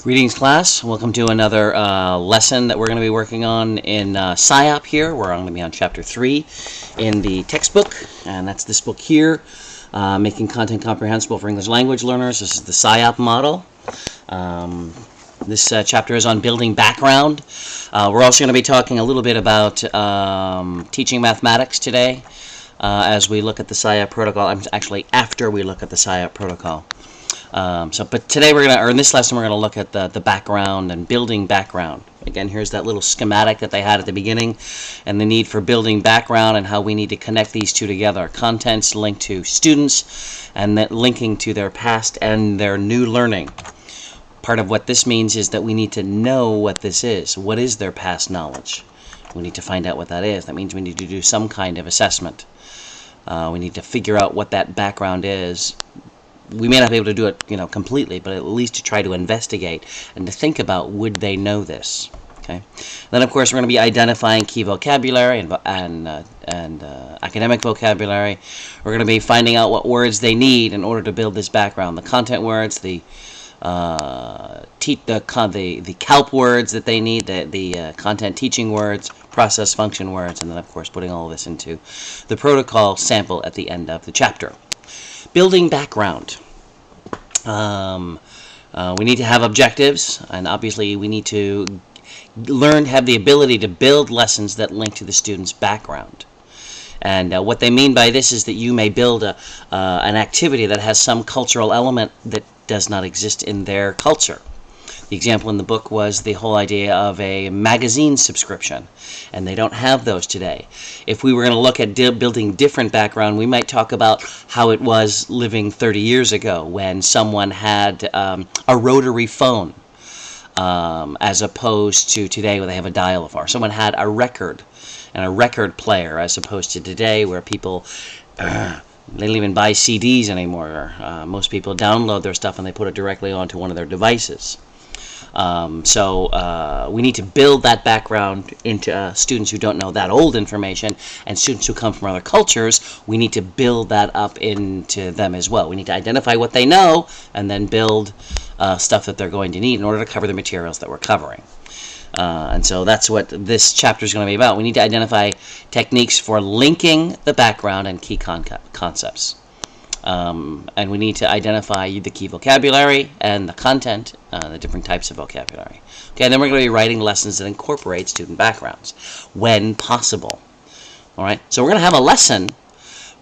Greetings, class. Welcome to another lesson that we're going to be working on in SIOP here. We're going to be on Chapter 3 in the textbook, and that's this book here, Making Content Comprehensible for English Language Learners. This is the SIOP model. This chapter is on building background. We're also going to be talking a little bit about teaching mathematics today as we look at the SIOP protocol. Actually, after we look at the SIOP protocol. But today in this lesson, we're going to look at the background and building background. Again, here's that little schematic that they had at the beginning, and the need for building background and how we need to connect these two together. Contents linked to students, and that linking to their past and their new learning. Part of what this means is that we need to know what this is. What is their past knowledge? We need to find out what that is. That means we need to do some kind of assessment. We need to figure out what that background is. We may not be able to do it, completely, but at least to try to investigate and to think about, would they know this? Okay. Then, of course, we're going to be identifying key vocabulary and academic vocabulary. We're going to be finding out what words they need in order to build this background. The content words, the CALP words that they need, the content teaching words, process function words, and then, of course, putting all of this into the protocol sample at the end of the chapter. Building background. We need to have objectives, and obviously we need to have the ability to build lessons that link to the student's background. And what they mean by this is that you may build an activity that has some cultural element that does not exist in their culture. The example in the book was the whole idea of a magazine subscription, and they don't have those today. If we were going to look at building different background, we might talk about how it was living 30 years ago when someone had a rotary phone as opposed to today where they have a dial-a-phone. Someone had a record and a record player as opposed to today where people... they don't even buy CDs anymore. Most people download their stuff and they put it directly onto one of their devices. We need to build that background into students who don't know that old information, and students who come from other cultures. We need to build that up into them as well. We need to identify what they know and then build stuff that they're going to need in order to cover the materials that we're covering. And so that's what this chapter is going to be about. We need to identify techniques for linking the background and key concepts. And we need to identify the key vocabulary and the content, the different types of vocabulary. Okay, and then we're going to be writing lessons that incorporate student backgrounds when possible. All right, so we're going to have a lesson,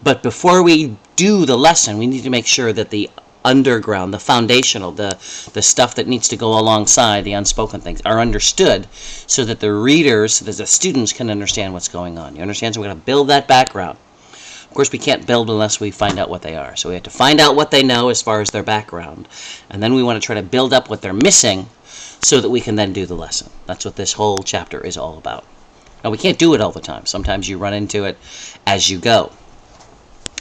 but before we do the lesson, we need to make sure that the underground, the foundational, the stuff that needs to go alongside the unspoken things are understood so that the readers, so that the students can understand what's going on. You understand? So we're going to build that background. Of course, we can't build unless we find out what they are. So we have to find out what they know as far as their background. And then we want to try to build up what they're missing so that we can then do the lesson. That's what this whole chapter is all about. Now, we can't do it all the time. Sometimes you run into it as you go.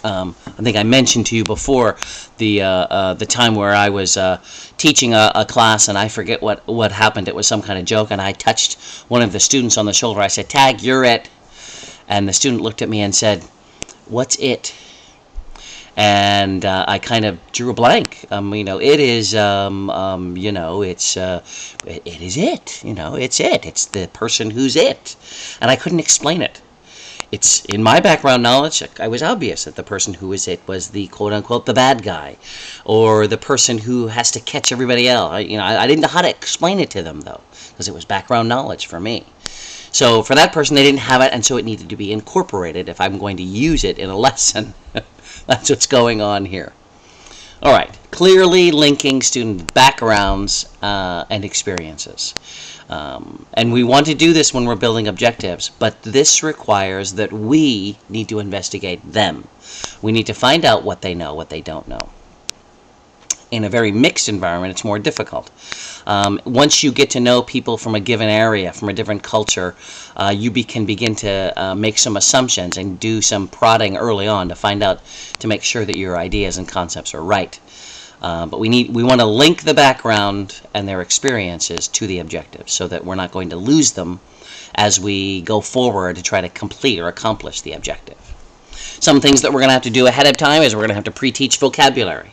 I think I mentioned to you before the time where I was teaching a class, and I forget what happened. It was some kind of joke, and I touched one of the students on the shoulder. I said, "Tag, you're it." And the student looked at me and said, "What's it?" And I kind of drew a blank. It is, it is it. It's it. It's the person who's it. And I couldn't explain it. It's in my background knowledge, I was obvious that the person who is it was the quote-unquote the bad guy, or the person who has to catch everybody else. I didn't know how to explain it to them, though, because it was background knowledge for me. So for that person, they didn't have it, and so it needed to be incorporated if I'm going to use it in a lesson. That's what's going on here. All right, clearly linking student backgrounds and experiences. And we want to do this when we're building objectives, but this requires that we need to investigate them. We need to find out what they know, what they don't know. In a very mixed environment, it's more difficult. Once you get to know people from a given area, from a different culture, you can begin to make some assumptions and do some prodding early on to find out, to make sure that your ideas and concepts are right. But we want to link the background and their experiences to the objectives so that we're not going to lose them as we go forward to try to complete or accomplish the objective. Some things that we're going to have to do ahead of time is we're going to have to pre-teach vocabulary.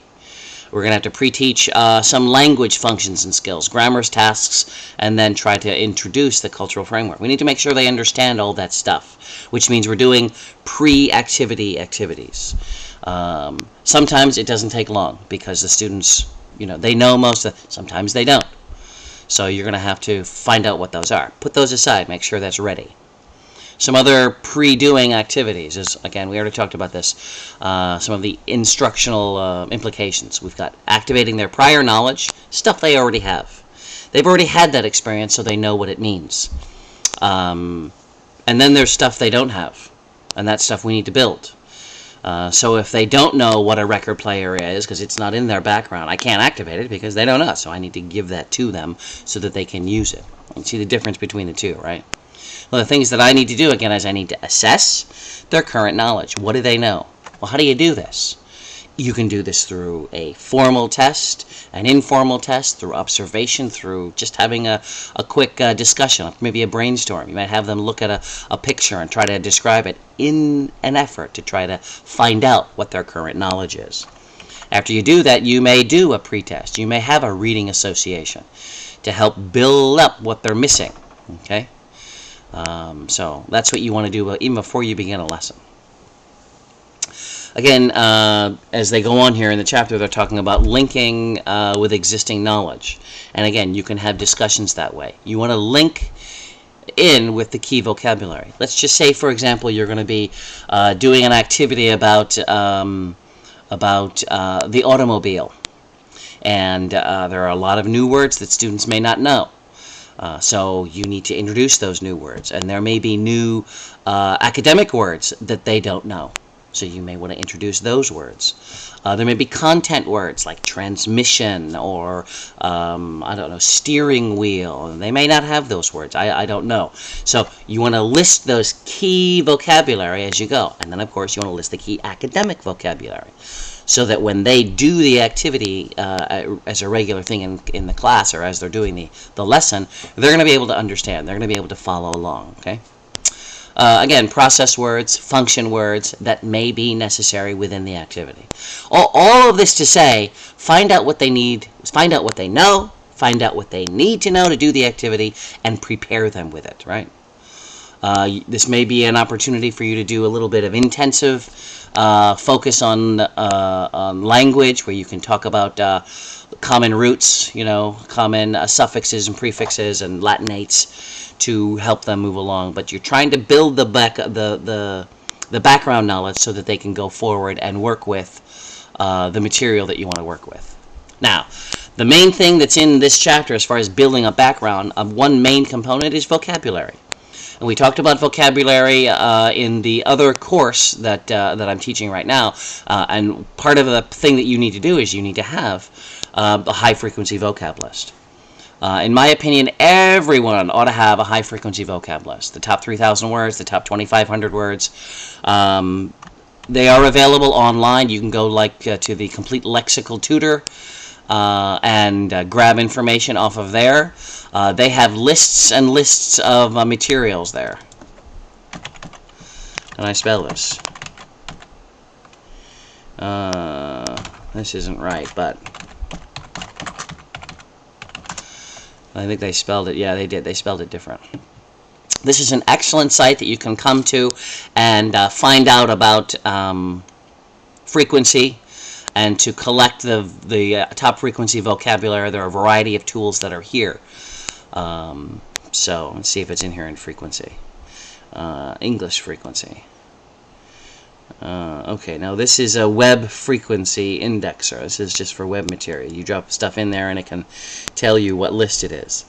We're going to have to pre-teach some language functions and skills, grammars, tasks, and then try to introduce the cultural framework. We need to make sure they understand all that stuff, which means we're doing pre-activity activities. Sometimes it doesn't take long because the students, they know most of, sometimes they don't. So you're going to have to find out what those are. Put those aside, make sure that's ready. Some other pre-doing activities is, again, we already talked about this, some of the instructional implications. We've got activating their prior knowledge, stuff they already have. They've already had that experience, so they know what it means. And then there's stuff they don't have, and that's stuff we need to build. So if they don't know what a record player is, because it's not in their background, I can't activate it because they don't know, so I need to give that to them so that they can use it. You see the difference between the two, right? Well, the things that I need to do, again, is I need to assess their current knowledge. What do they know? Well, how do you do this? You can do this through a formal test, an informal test, through observation, through just having a quick discussion, maybe a brainstorm. You might have them look at a picture and try to describe it in an effort to try to find out what their current knowledge is. After you do that, you may do a pretest. You may have a reading association to help build up what they're missing. Okay? So that's what you want to do even before you begin a lesson. Again, as they go on here in the chapter, they're talking about linking with existing knowledge. And again, you can have discussions that way. You want to link in with the key vocabulary. Let's just say, for example, you're going to be doing an activity about the automobile. And there are a lot of new words that students may not know. So you need to introduce those new words. And there may be new academic words that they don't know. So you may want to introduce those words. There may be content words like transmission or, I don't know, steering wheel. They may not have those words. I don't know. So you want to list those key vocabulary as you go. And then, of course, you want to list the key academic vocabulary, so that when they do the activity as a regular thing in the class, or as they're doing the lesson, they're going to be able to understand. They're going to be able to follow along. Okay. Again, process words, function words that may be necessary within the activity. All of this to say, find out what they need, find out what they know, find out what they need to know to do the activity, and prepare them with it, right? This may be an opportunity for you to do a little bit of intensive focus on language, where you can talk about common roots, common suffixes and prefixes and Latinates to help them move along. But you're trying to build the background knowledge so that they can go forward and work with the material that you want to work with. Now, the main thing that's in this chapter as far as building a background, one main component is vocabulary. And we talked about vocabulary in the other course that I'm teaching right now. And part of the thing that you need to do is you need to have a high-frequency vocab list. In my opinion, everyone ought to have a high-frequency vocab list. The top 3,000 words, the top 2,500 words. They are available online. You can go to the Complete Lexical Tutor and grab information off of there. They have lists and lists of materials there. Can I spell this? This isn't right, but I think they spelled it. Yeah, they did. They spelled it different. This is an excellent site that you can come to and find out about frequency and to collect the top frequency vocabulary. There are a variety of tools that are here. So let's see if it's in here in frequency. English frequency. Okay, now this is a web frequency indexer. This is just for web material. You drop stuff in there and it can tell you what list it is.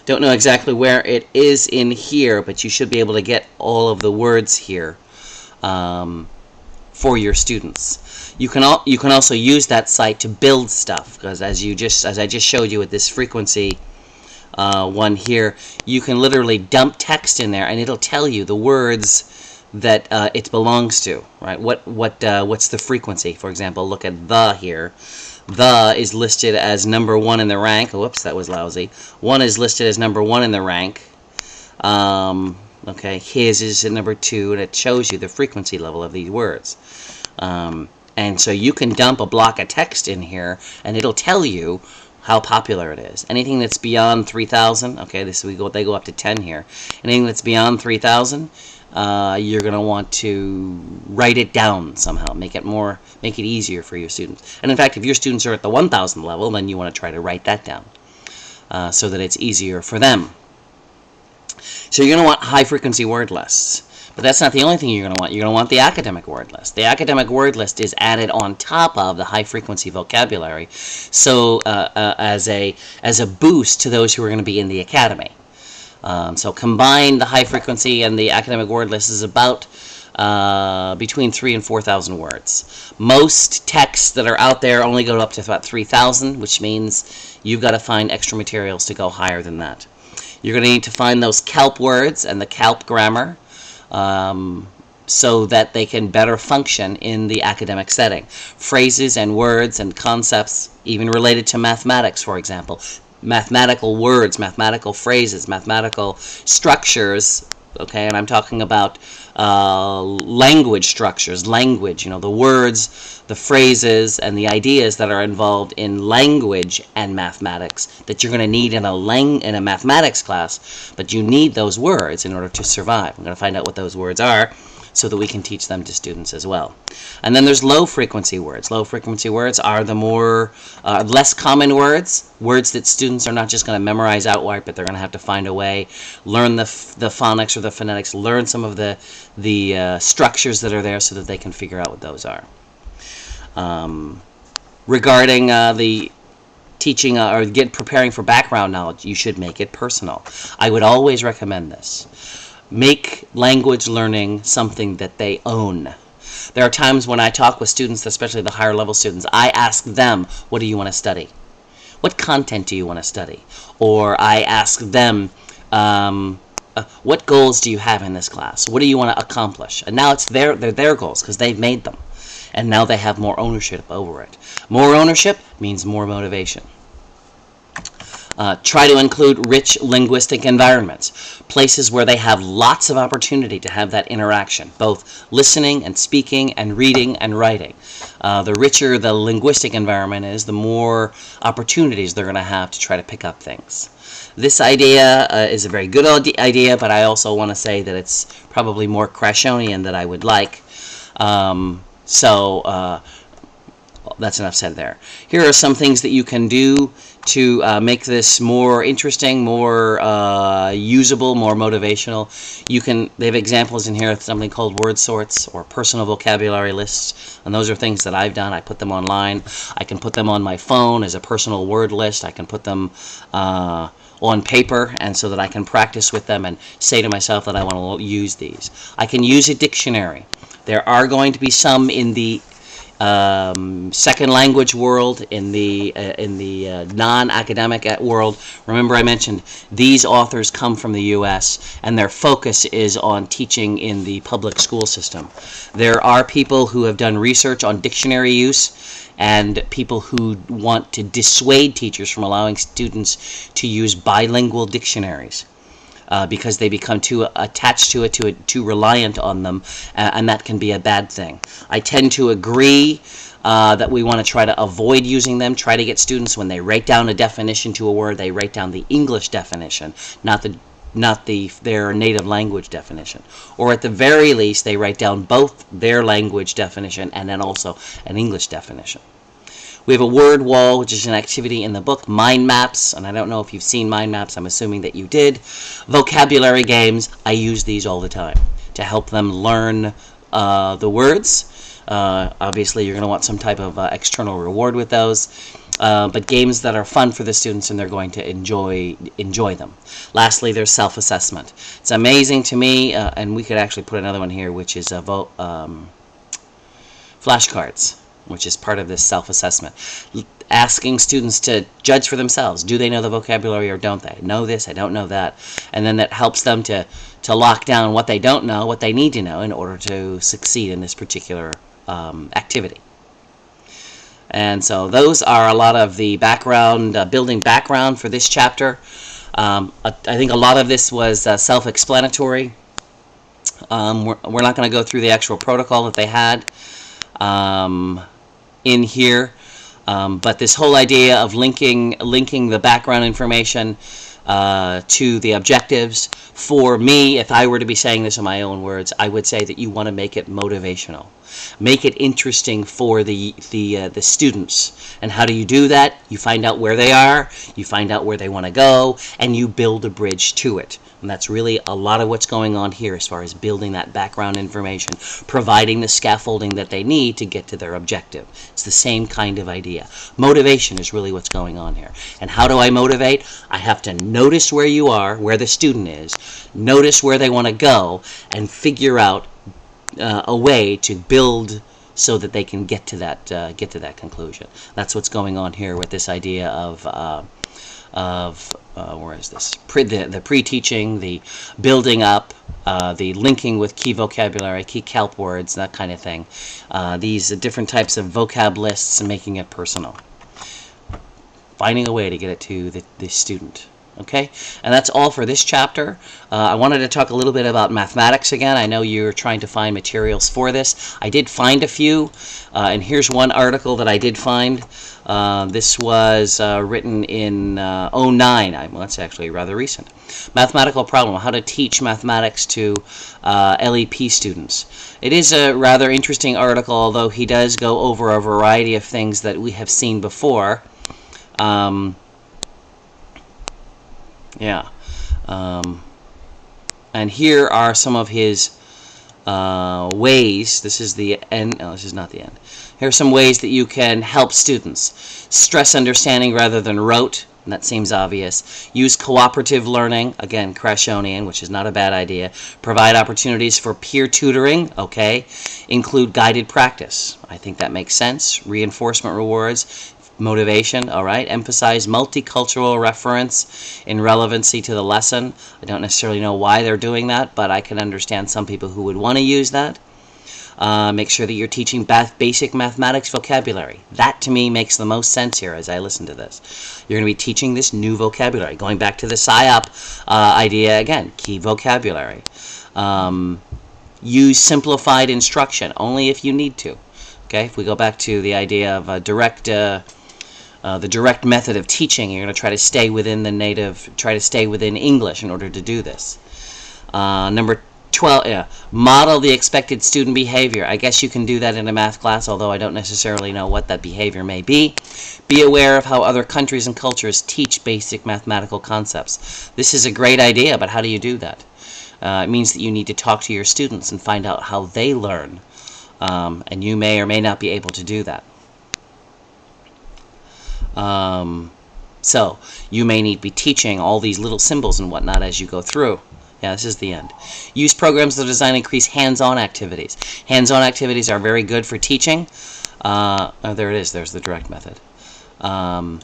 Don't know exactly where it is in here, but you should be able to get all of the words here for your students. You can also use that site to build stuff, because as I just showed you with this frequency one here, you can literally dump text in there and it'll tell you the words that it belongs to, right? What's the frequency? For example, look at the here. The is listed as number 1 in the rank. Whoops, that was lousy. 1 is listed as number 1 in the rank. Okay, his is at number 2, and it shows you the frequency level of these words. And so you can dump a block of text in here, and it'll tell you how popular it is. Anything that's beyond 3,000, okay, they go up to 10 here. Anything that's beyond 3,000, you're going to want to write it down somehow, make it easier for your students. And in fact, if your students are at the 1,000 level, then you want to try to write that down so that it's easier for them. So you're going to want high-frequency word lists. But that's not the only thing you're going to want. You're going to want the academic word list. The academic word list is added on top of the high-frequency vocabulary, so as a boost to those who are going to be in the academy. So combine the high-frequency and the academic word list is about between 3,000 and 4,000 words. Most texts that are out there only go up to about 3,000, which means you've got to find extra materials to go higher than that. You're going to need to find those CALP words and the CALP grammar, so that they can better function in the academic setting. Phrases and words and concepts, even related to mathematics, for example. Mathematical words, mathematical phrases, mathematical structures, okay, and I'm talking about language structures, language, the words, the phrases, and the ideas that are involved in language and mathematics that you're going to need in a mathematics class, but you need those words in order to survive. I'm going to find out what those words are so that we can teach them to students as well. And then there's low-frequency words. Low-frequency words are the more less common words that students are not just going to memorize outright, but they're going to have to find a way, learn the phonics or the phonetics, learn some of the structures that are there so that they can figure out what those are. Regarding the teaching or preparing for background knowledge, you should make it personal. I would always recommend this. Make language learning something that they own. There are times when I talk with students, especially the higher level students, I ask them, what do you want to study? What content do you want to study? Or I ask them, what goals do you have in this class? What do you want to accomplish? And now they're their goals because they've made them. And now they have more ownership over it. More ownership means more motivation. Try to include rich linguistic environments, places where they have lots of opportunity to have that interaction, both listening and speaking and reading and writing. The richer the linguistic environment is, the more opportunities they're going to have to try to pick up things. This idea is a very good idea, but I also want to say that it's probably more Crashonian than I would like. That's enough said there. Here are some things that you can do to make this more interesting, more usable, more motivational. They have examples in here of something called word sorts or personal vocabulary lists, and those are things that I've done. I put them online. I can put them on my phone as a personal word list. I can put them on paper, and so that I can practice with them and say to myself that I want to use these. I can use a dictionary. There are going to be some in the second language world, in the non-academic world. Remember, I mentioned these authors come from the U.S. and their focus is on teaching in the public school system. There are people who have done research on dictionary use and people who want to dissuade teachers from allowing students to use bilingual dictionaries. Because they become too attached to it, too reliant on them, and that can be a bad thing. I tend to agree that we want to try to avoid using them, try to get students, when they write down a definition to a word, they write down the English definition, not their native language definition. Or at the very least, they write down both their language definition and then also an English definition. We have a word wall, which is an activity in the book. Mind maps, and I don't know if you've seen mind maps. I'm assuming that you did. Vocabulary games. I use these all the time to help them learn the words. Obviously, you're going to want some type of external reward with those. But games that are fun for the students and they're going to enjoy them. Lastly, there's self-assessment. It's amazing to me, and we could actually put another one here, which is flashcards, which is part of this self-assessment. Asking students to judge for themselves. Do they know the vocabulary or don't they? Know this, I don't know that. And then that helps them to lock down what they don't know, what they need to know in order to succeed in this particular activity. And so those are a lot of the background, building background for this chapter. I think a lot of this was self-explanatory. We're not going to go through the actual protocol that they had. in here. But this whole idea of linking the background information to the objectives, for me, if I were to be saying this in my own words, I would say that you want to make it motivational. Make it interesting for the students. And how do you do that? You find out where they are, you find out where they want to go, and you build a bridge to it. And that's really a lot of what's going on here as far as building that background information, providing the scaffolding that they need to get to their objective. It's the same kind of idea. Motivation is really what's going on here. And how do I motivate? I have to notice where you are, where the student is, notice where they want to go, and figure out a way to build so that they can get to that conclusion. That's what's going on here with this idea of where is this? The pre-teaching, the building up, the linking with key vocabulary, key kelp words, that kind of thing. These different types of vocab lists and making it personal. Finding a way to get it to the student. Okay, and that's all for this chapter. I wanted to talk a little bit about mathematics again. I know you're trying to find materials for this. I did find a few, and here's one article that I did find. This was written in 2009. Well, that's actually rather recent. Mathematical problem, how to teach mathematics to LEP students. It is a rather interesting article, although he does go over a variety of things that we have seen before. And here are some of his ways. This is the end. No, this is not the end. Here are some ways that you can help students. Stress understanding rather than rote. And that seems obvious. Use cooperative learning. Again, Krashonian, which is not a bad idea. Provide opportunities for peer tutoring. Okay. Include guided practice. I think that makes sense. Reinforcement rewards. Motivation, all right. Emphasize multicultural reference in relevancy to the lesson. I don't necessarily know why they're doing that, but I can understand some people who would want to use that. Make sure that you're teaching basic mathematics vocabulary. That, to me, makes the most sense here as I listen to this. You're going to be teaching this new vocabulary. Going back to the SIOP idea again, key vocabulary. Use simplified instruction, only if you need to. Okay, if we go back to the idea of the direct method of teaching, you're going to try to stay within within English in order to do this. Number 12, model the expected student behavior. I guess you can do that in a math class, although I don't necessarily know what that behavior may be. Be aware of how other countries and cultures teach basic mathematical concepts. This is a great idea, but how do you do that? It means that you need to talk to your students and find out how they learn, and you may or may not be able to do that. So you may need to be teaching all these little symbols and whatnot as you go through. Yeah, this is the end. Use programs that design increase hands-on activities. Hands-on activities are very good for teaching. Oh, there it is. There's the direct method. But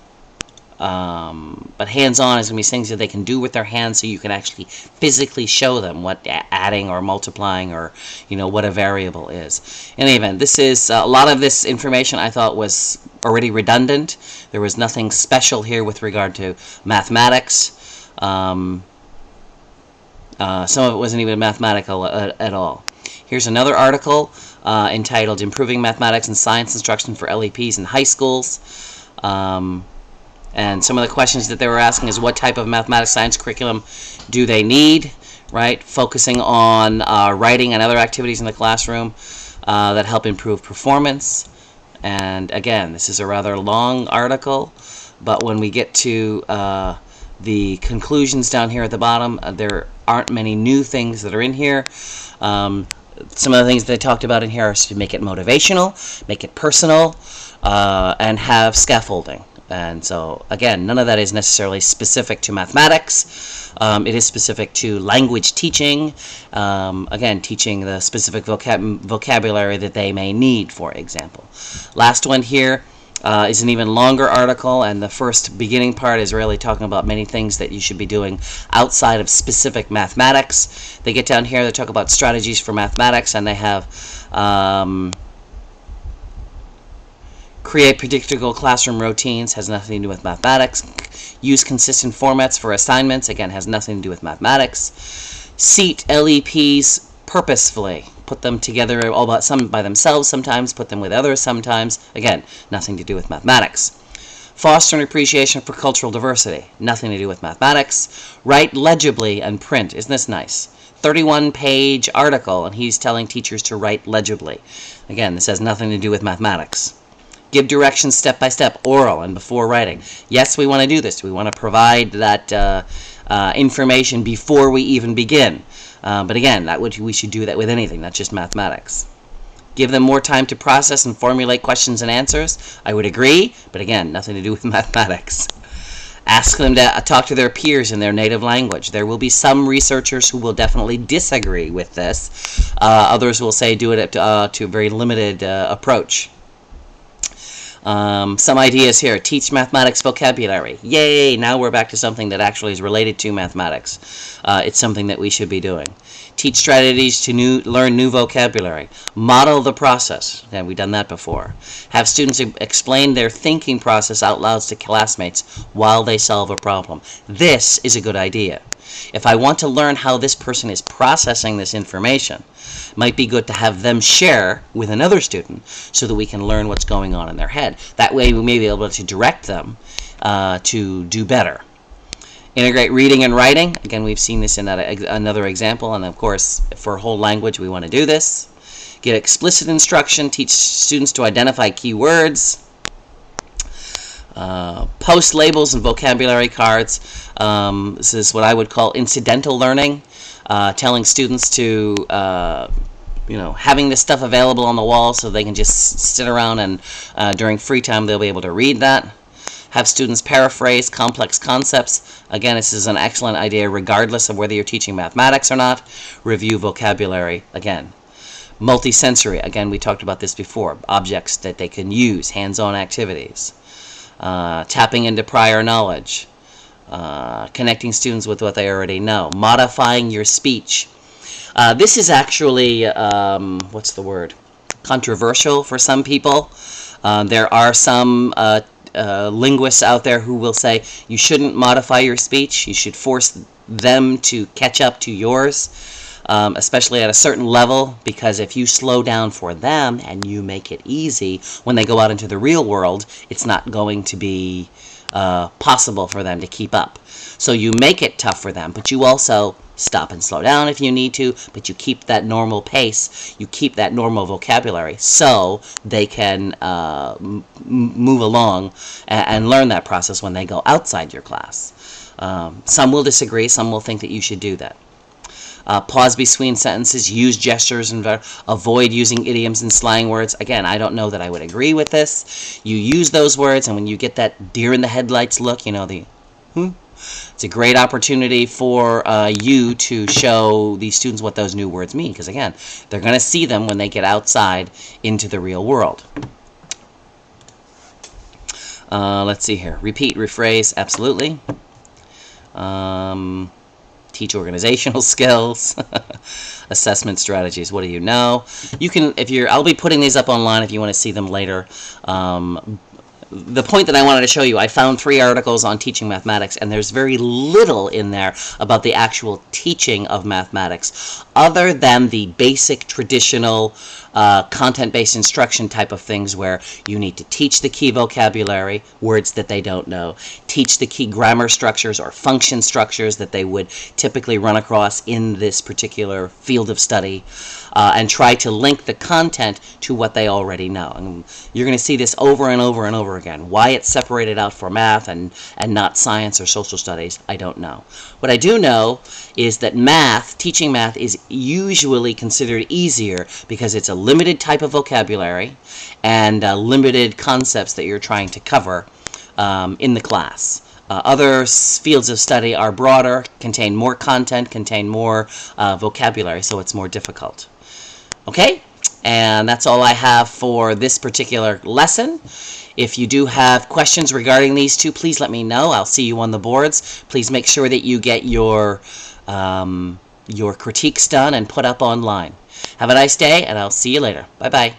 hands-on is going to be things that they can do with their hands, so you can actually physically show them what adding or multiplying or what a variable is. In any event, this is a lot of this information I thought was already redundant. There was nothing special here with regard to mathematics. Some of it wasn't even mathematical at all. Here's another article entitled Improving Mathematics and Science Instruction for LEPs in High Schools. And some of the questions that they were asking is what type of mathematics science curriculum do they need, right? Focusing on writing and other activities in the classroom that help improve performance. And again, this is a rather long article, but when we get to the conclusions down here at the bottom, there aren't many new things that are in here. Some of the things they talked about in here are to make it motivational, make it personal, and have scaffolding. And so, again, none of that is necessarily specific to mathematics. It is specific to language teaching. Again, teaching the specific vocabulary that they may need, for example. Last one here is an even longer article, and the first beginning part is really talking about many things that you should be doing outside of specific mathematics. They get down here, they talk about strategies for mathematics, and they have create predictable classroom routines, has nothing to do with mathematics. Use consistent formats for assignments, again, has nothing to do with mathematics. Seat LEPs purposefully. put them together all by themselves sometimes, put them with others sometimes. Again, nothing to do with mathematics. Foster an appreciation for cultural diversity. Nothing to do with mathematics. Write legibly and print. Isn't this nice? 31-page article, and he's telling teachers to write legibly. Again, this has nothing to do with mathematics. Give directions step by step, oral and before writing. Yes, we want to do this. We want to provide that information before we even begin. But again, we should do that with anything, not just mathematics. Give them more time to process and formulate questions and answers. I would agree, but again, nothing to do with mathematics. Ask them to talk to their peers in their native language. There will be some researchers who will definitely disagree with this. Others will say do it to a very limited approach. Some ideas here. Teach mathematics vocabulary. Yay! Now we're back to something that actually is related to mathematics. It's something that we should be doing. Teach strategies to learn new vocabulary. Model the process. Again, we've done that before. Have students explain their thinking process out loud to classmates while they solve a problem. This is a good idea. If I want to learn how this person is processing this information, it might be good to have them share with another student so that we can learn what's going on in their head. That way we may be able to direct them to do better. Integrate reading and writing. Again, we've seen this in another example, and of course, for a whole language, we want to do this. Give explicit instruction. Teach students to identify key words. Post labels and vocabulary cards. This is what I would call incidental learning. Telling students to, having this stuff available on the wall so they can just sit around and during free time they'll be able to read that. Have students paraphrase complex concepts. Again, this is an excellent idea regardless of whether you're teaching mathematics or not. Review vocabulary again. Multisensory. Again, we talked about this before. Objects that they can use. Hands-on activities. Tapping into prior knowledge. Connecting students with what they already know. Modifying your speech. This is actually, controversial for some people. There are some linguists out there who will say you shouldn't modify your speech. You should force them to catch up to yours, especially at a certain level, because if you slow down for them and you make it easy, when they go out into the real world, it's not going to be possible for them to keep up. So you make it tough for them, but you also stop and slow down if you need to, but you keep that normal pace, you keep that normal vocabulary so they can move along and learn that process when they go outside your class. Some will disagree, some will think that you should do that. Pause between sentences, use gestures, and avoid using idioms and slang words. Again, I don't know that I would agree with this. You use those words, and when you get that deer in the headlights look, it's a great opportunity for you to show these students what those new words mean, because again, they're going to see them when they get outside into the real world. Let's see here. Repeat, rephrase, absolutely. Teach organizational skills. Assessment strategies. What do you know? You can, I'll be putting these up online if you want to see them later. The point that I wanted to show you, I found 3 articles on teaching mathematics, and there's very little in there about the actual teaching of mathematics, other than the basic traditional content-based instruction type of things where you need to teach the key vocabulary, words that they don't know, teach the key grammar structures or function structures that they would typically run across in this particular field of study, and try to link the content to what they already know. And you're going to see this over and over and over again. Why it's separated out for math and not science or social studies, I don't know. What I do know is that teaching math is usually considered easier because it's a limited type of vocabulary and limited concepts that you're trying to cover in the class. Other fields of study are broader, contain more content, contain more vocabulary, so it's more difficult. Okay? And that's all I have for this particular lesson. If you do have questions regarding these two, please let me know. I'll see you on the boards. Please make sure that you get your critiques done and put up online. Have a nice day, and I'll see you later. Bye-bye.